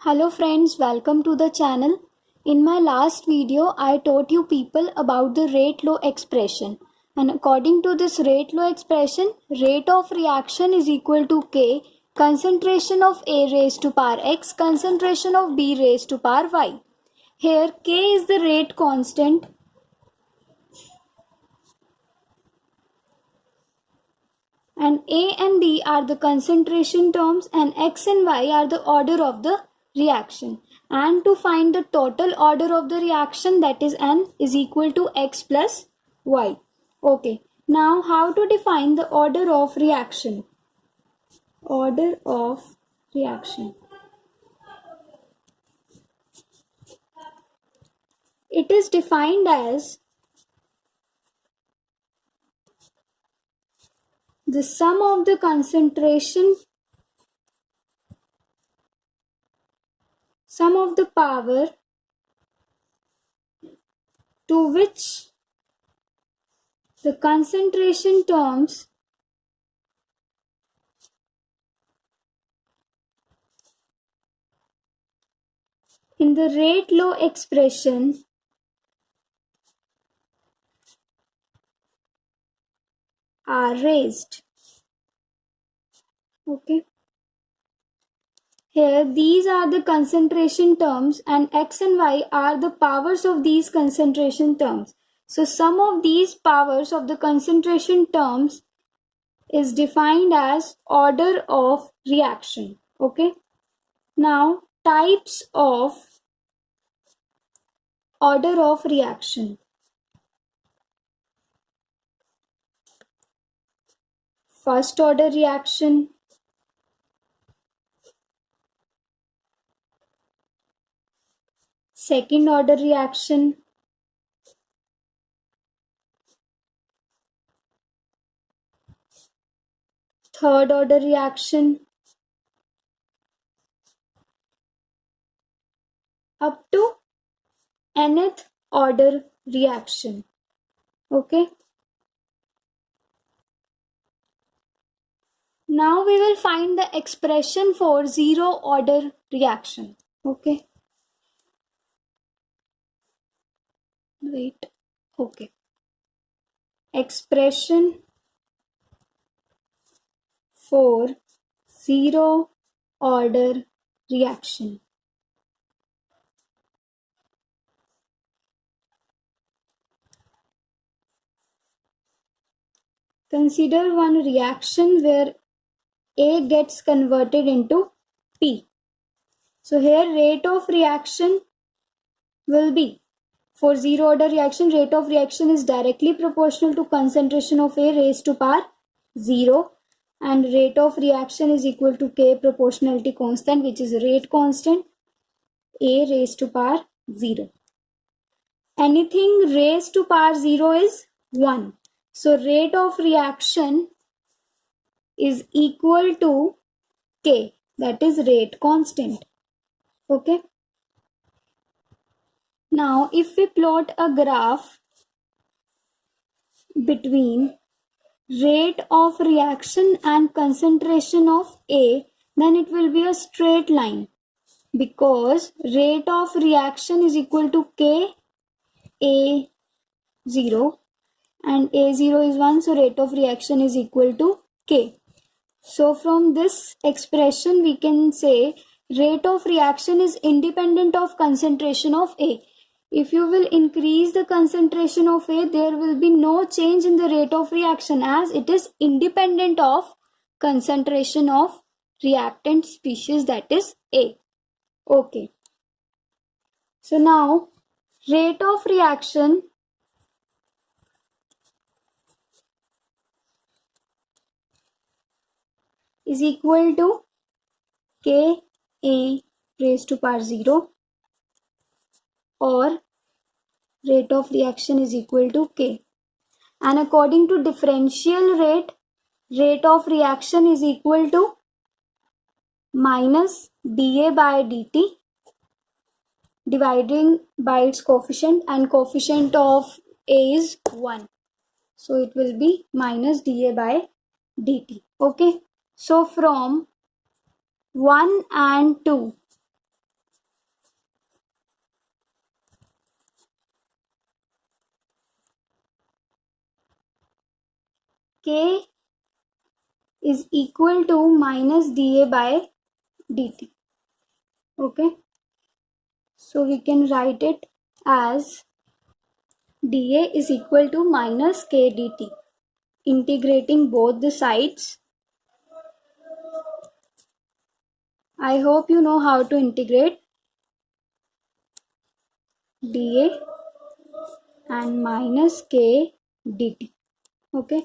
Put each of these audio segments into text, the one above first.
Hello friends, welcome to the channel. In my last video, I taught you people about the rate law expression. And according to this rate law expression, rate of reaction is equal to K, concentration of A raised to power X, concentration of B raised to power Y. Here K is the rate constant and A and B are the concentration terms and X and Y are the order of the reaction. And to find the total order of the reaction, that is N is equal to X plus Y. Okay, now how to define the order of reaction? Order of reaction. It is defined as the sum of the concentration, sum of the power to which the concentration terms in the rate law expression are raised. Okay. Here these are the concentration terms and X and Y are the powers of these concentration terms. So sum of these powers of the concentration terms is defined as order of reaction. Okay. Now types of order of reaction. First order reaction, second order reaction, third order reaction, up to nth order reaction. Okay. Now we will find the expression for zero order reaction. Okay. Wait. Okay. Expression for zero order reaction. Consider one reaction where A gets converted into P. So here rate of reaction will be, for zero order reaction, rate of reaction is directly proportional to concentration of A raised to power 0 and rate of reaction is equal to K proportionality constant, which is rate constant A raised to power 0. Anything raised to power 0 is 1. So rate of reaction is equal to K, that is rate constant. Okay. Now if we plot a graph between rate of reaction and concentration of A, then it will be a straight line because rate of reaction is equal to K A0 and A0 is 1, so rate of reaction is equal to K. So from this expression we can say rate of reaction is independent of concentration of A. If you will increase the concentration of A, there will be no change in the rate of reaction as it is independent of concentration of reactant species, that is A. Okay. So now rate of reaction is equal to Ka raised to power 0 or rate of reaction is equal to K. And according to differential rate, rate of reaction is equal to minus dA by dt dividing by its coefficient, and coefficient of A is 1. So it will be minus dA by dt. Okay. So from 1 and 2, K is equal to minus dA by dt. Okay, so we can write it as dA is equal to minus K dt. Integrating both the sides. I hope you know how to integrate dA and minus K dt. Okay,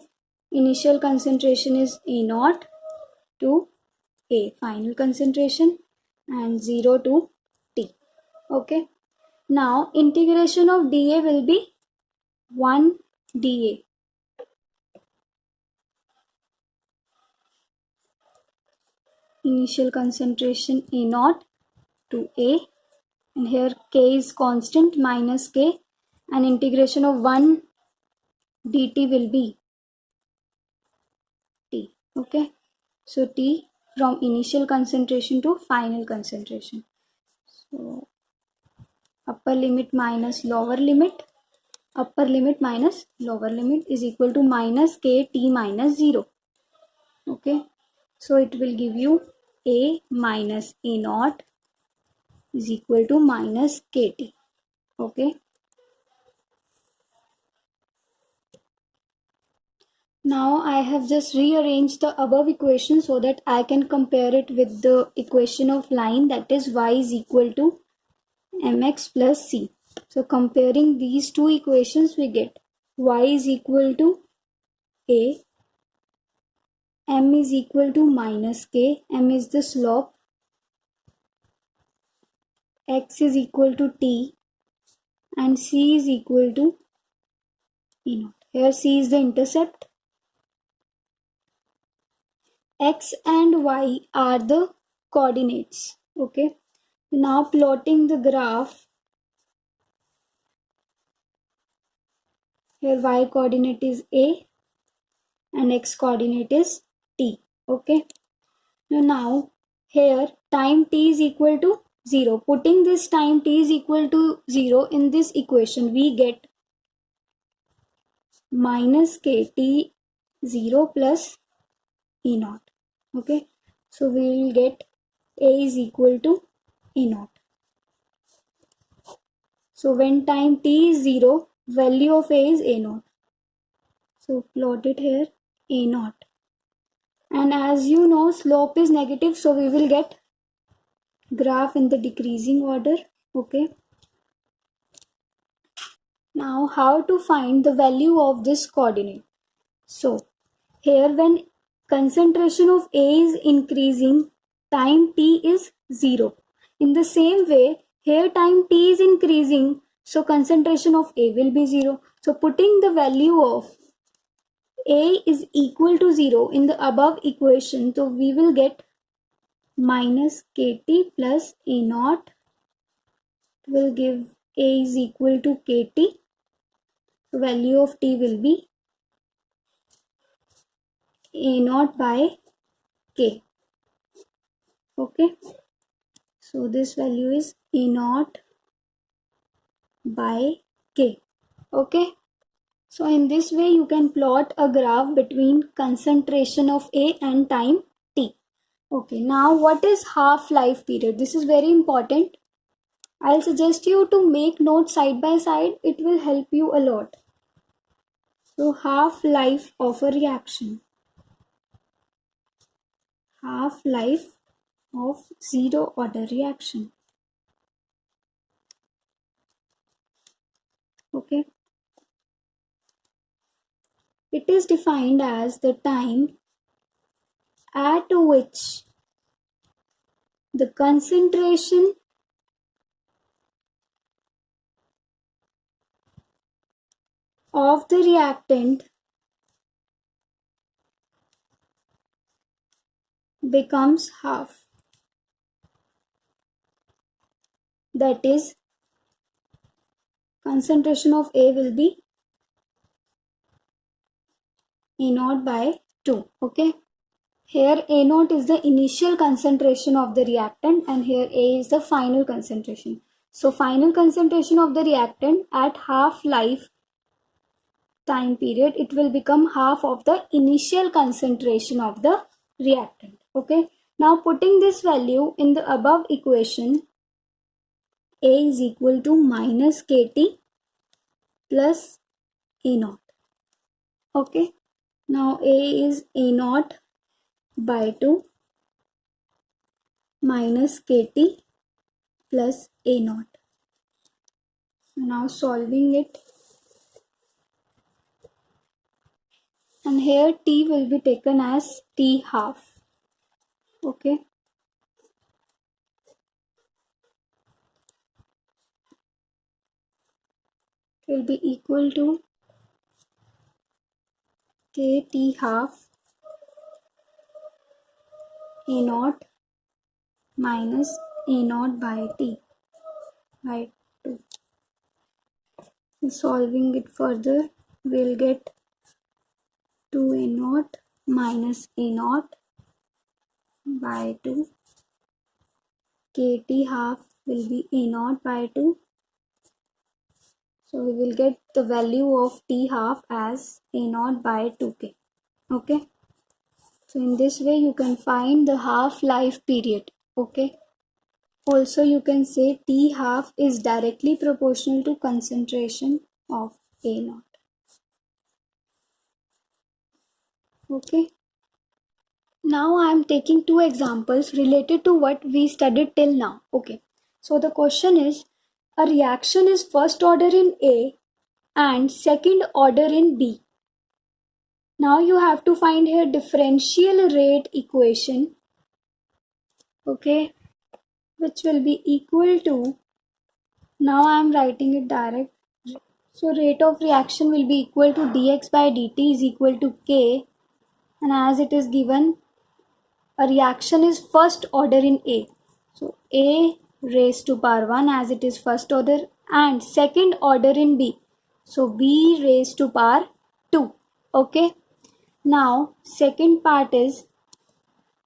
initial concentration is A naught to A final concentration and 0 to T. Okay, now integration of dA will be 1 dA. Initial concentration A naught to A, and here K is constant minus K, and integration of 1 dt will be T. Okay, so T from initial concentration to final concentration. So upper limit minus lower limit, upper limit minus lower limit is equal to minus K T minus 0. Okay, so it will give you A minus A naught is equal to minus KT. Okay, now I have just rearranged the above equation so that I can compare it with the equation of line, that is y is equal to mx plus c. So comparing these two equations, we get y is equal to A, m is equal to minus k, m is the slope, x is equal to t, and c is equal to E naught. Here c is the intercept. X and y are the coordinates. Okay, now plotting the graph. Here y coordinate is A and x coordinate is t. Okay, now here time t is equal to 0. Putting this time t is equal to 0 in this equation, we get minus kt 0 plus E naught. Okay, so we will get A is equal to E naught. So when time t is 0, value of A is A naught. So plot it here, A naught. And as you know, slope is negative, so we will get graph in the decreasing order. Okay. Now how to find the value of this coordinate? So here when concentration of A is increasing, time t is 0. In the same way, here time t is increasing, so concentration of A will be 0. So putting the value of A is equal to 0 in the above equation, so we will get minus kt plus A naught will give A is equal to kt. So value of t will be A naught by k. Okay, so this value is A naught by k. Okay, so in this way you can plot a graph between concentration of A and time t. Okay, now what is half-life period? This is very important. I'll suggest you to make notes side by side. It will help you a lot. So half-life of a reaction. Half-life of zero order reaction. Okay. It is defined as the time at which the concentration of the reactant becomes half. That is, concentration of A will be A naught by 2. Okay. Here A naught is the initial concentration of the reactant and here A is the final concentration. So final concentration of the reactant at half-life time period, it will become half of the initial concentration of the reactant. Okay, now putting this value in the above equation, A is equal to minus KT plus A naught. Okay, now A is A naught by 2 minus KT plus A naught. Now solving it, and here T will be taken as T half. Okay, it will be equal to KT half A naught minus A naught by T by 2. Solving it further, we'll get 2A naught minus A naught by 2. KT half will be A naught by 2. So we will get the value of T half as A naught by 2K. Okay. So in this way you can find the half-life period. Okay. Also you can say T half is directly proportional to concentration of A naught. Okay. Now I am taking two examples related to what we studied till now. Okay. So the question is, a reaction is first order in A and second order in B. Now you have to find here differential rate equation. Okay. Which will be equal to, now I am writing it direct. So rate of reaction will be equal to dx by dt is equal to k, and as it is given, a reaction is first order in A. So A raised to power 1 as it is first order, and second order in B. So B raised to power 2. Okay. Now second part is,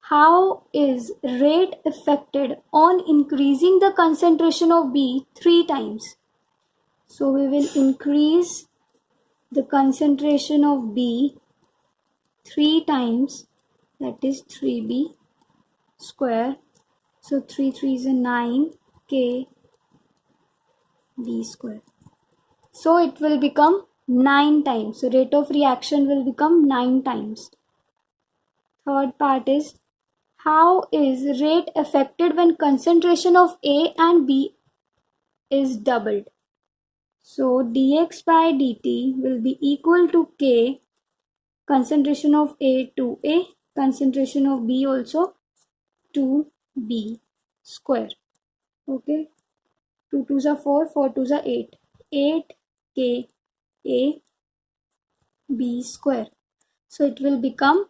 how is rate affected on increasing the concentration of B 3 times? So we will increase the concentration of B 3 times, that is 3B square. So 3 3 is a 9 K B square. So it will become 9 times. So rate of reaction will become 9 times. Third part is, how is rate affected when concentration of A and B is doubled? So dx by dt will be equal to K, concentration of A to A, concentration of B also to B square. Okay, 2 2s are 4, 4 2s are 8, 8 K A B square. So it will become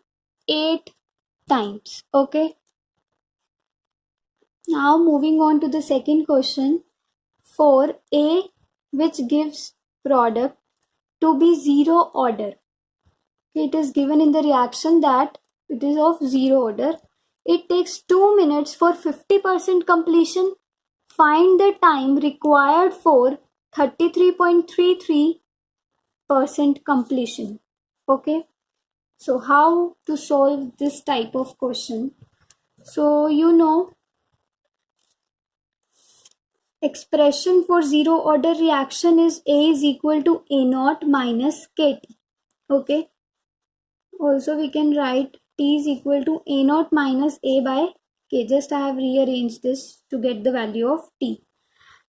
8 times. Okay. Now moving on to the second question. For A which gives product to be zero order. It is given in the reaction that it is of zero order. It takes 2 minutes for 50% completion. Find the time required for 33.33% completion. Okay. So how to solve this type of question? So you know, expression for zero order reaction is A is equal to A naught minus KT. Okay. Also we can write T is equal to A naught minus A by K. Just I have rearranged this to get the value of T.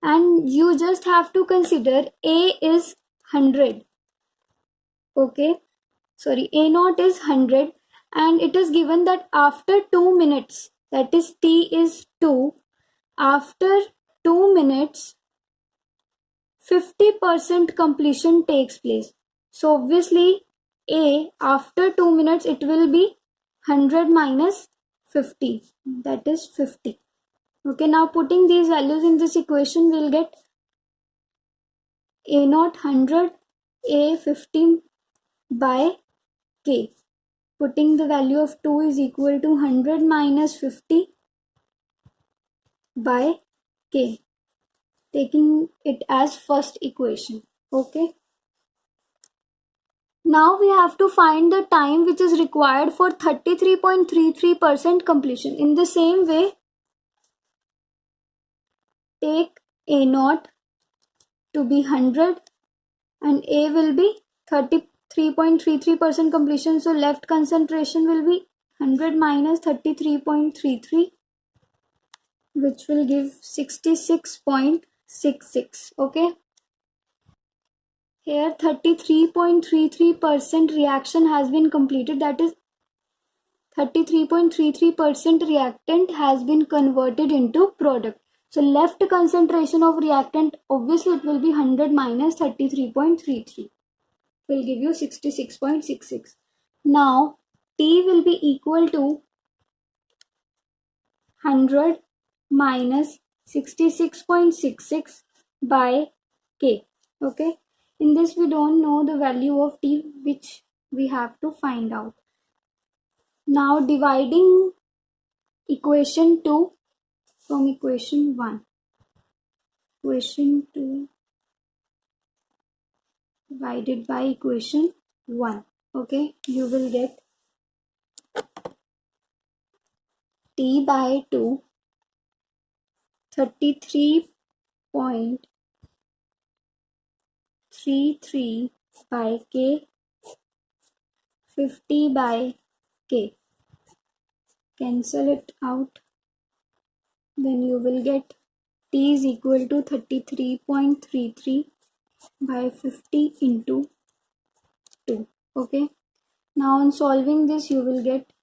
And you just have to consider A is 100. Okay. Sorry, A naught is 100, and it is given that after 2 minutes, that is T is 2, after 2 minutes 50% completion takes place. So obviously A after 2 minutes it will be 100 minus 50, that is 50. Okay, now putting these values in this equation, we'll get A naught 100, A 50 by K. Putting the value of 2 is equal to 100 minus 50 by K. Taking it as first equation. Okay. Now we have to find the time which is required for 33.33% completion. In the same way, take A naught to be 100 and A will be 33.33% completion. So left concentration will be 100 minus 33.33, which will give 66.66. Okay. Here 33.33% reaction has been completed. That is 33.33% reactant has been converted into product. So left concentration of reactant, obviously it will be 100 minus 33.33. Will give you 66.66. Now T will be equal to 100 minus 66.66 by K. Okay. In this we don't know the value of T, which we have to find out. Now dividing equation 2 from equation 1. Equation 2 divided by equation 1. Okay, you will get T by 2, 33.33 by K, 50 by K. Cancel it out. Then you will get T is equal to 33.33 by 50 into 2. Okay. Now on solving this, you will get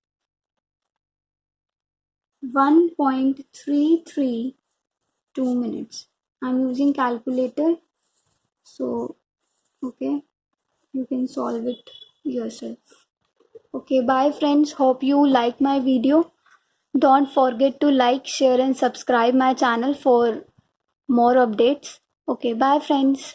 1.332 minutes. I'm using calculator, so okay, you can solve it yourself. Okay, bye friends. Hope you like my video. Don't forget to like, share and subscribe my channel for more updates. Okay, bye friends.